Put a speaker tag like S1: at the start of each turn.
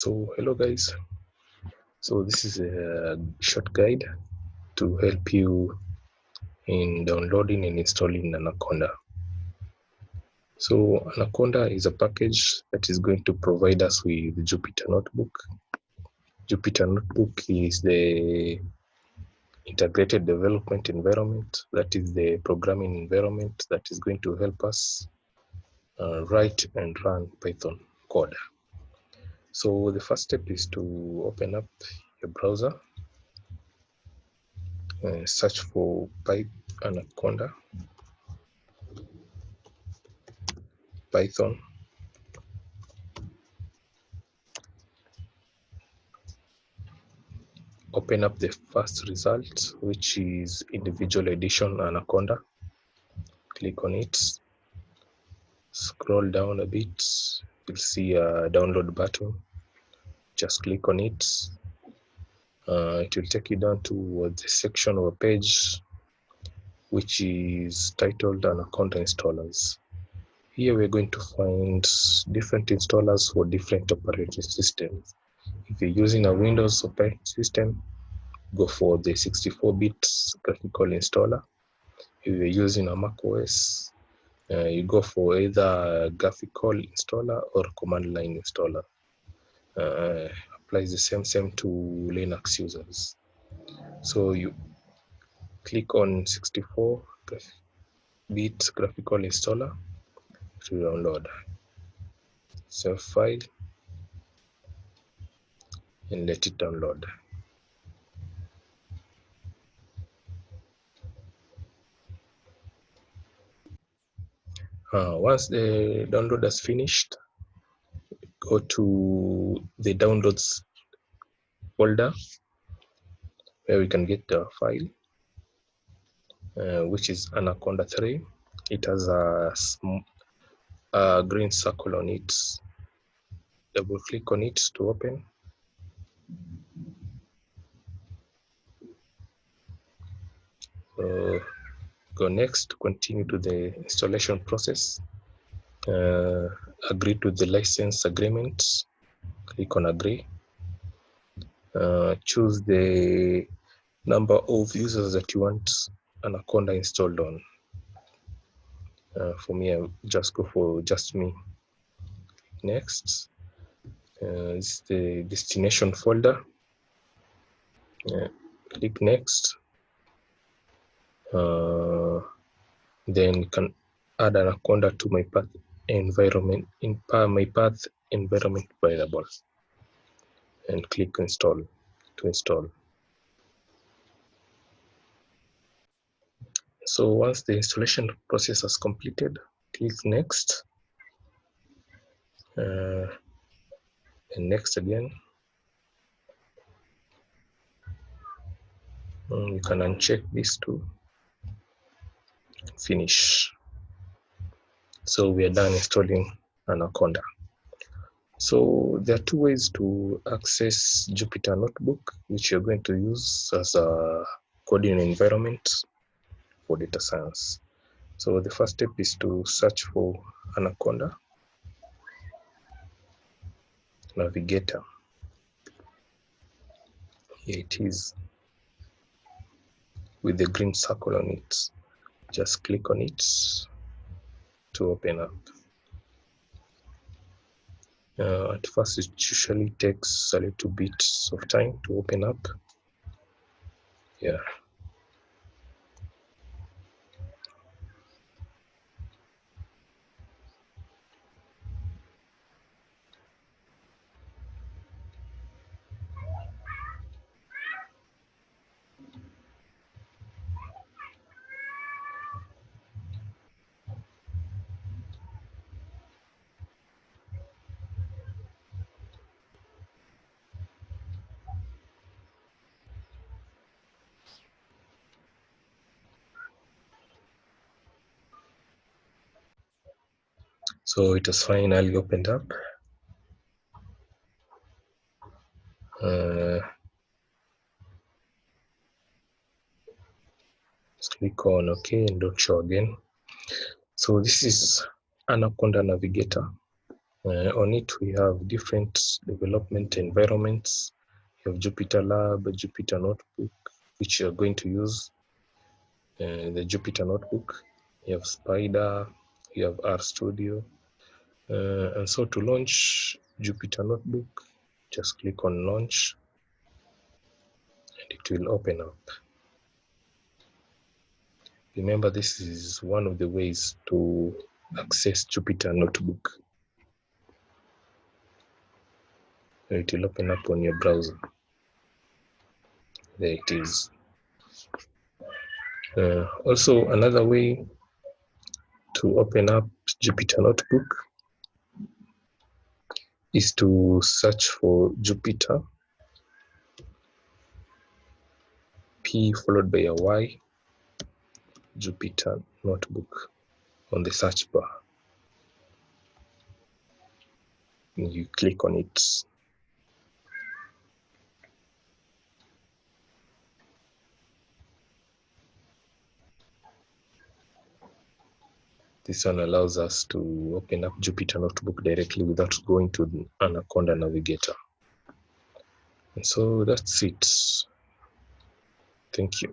S1: So hello guys, so this is a short guide to help you in downloading and installing Anaconda. So Anaconda is a package that is going to provide us with Jupyter Notebook. Jupyter Notebook is the integrated development environment, that is the programming environment that is going to help us write and run Python code. So the first step is to open up your browser, search for Anaconda, Python. Open up the first result, which is individual edition Anaconda. Click on it. Scroll down a bit. You'll see a download button. Just click on it. It will take you down to the section of a page which is titled Anaconda installers. Here we're going to find different installers for different operating systems. If you're using a Windows operating system, go for the 64-bit graphical installer. If you're using a Mac OS, you go for either a graphical installer or command line installer. Applies the same to Linux users. So you click on 64-bit graphical installer to download. Save file and let it download. Once the download has finished, go to the downloads folder where we can get the file, which is Anaconda 3. It has a green circle on it. Double click on it to open. Go next, continue to the installation process. Agree to the license agreement. Click on agree. Choose the number of users that you want Anaconda installed on. For me, I'll just go for just me. Next, this is the destination folder. Click next. Then you can add Anaconda to my path environment in my path environment variable, and click install to install. So once the installation process has completed, click next, and next again. You can uncheck this to finish. So we are done installing Anaconda. So there are two ways to access Jupyter Notebook, which you're going to use as a coding environment for data science. So the first step is to search for Anaconda Navigator. Here it is, with the green circle on it. Just click on it to open up. At first, it usually takes a little bit of time to open up. Yeah. So it has finally opened up. Click on OK and don't show again. So this is Anaconda Navigator. On it, we have different development environments. You have Jupyter Lab, Jupyter Notebook, which you're going to use, the Jupyter Notebook. You have Spider, you have RStudio. And so to launch Jupyter Notebook, just click on Launch, and it will open up. Remember, this is one of the ways to access Jupyter Notebook. It will open up on your browser. There it is. Also, another way to open up Jupyter Notebook is to search for Jupyter, P followed by a Y, Jupyter Notebook on the search bar. And you click on it. This one allows us to open up Jupyter Notebook directly without going to the Anaconda Navigator. And so that's it. Thank you.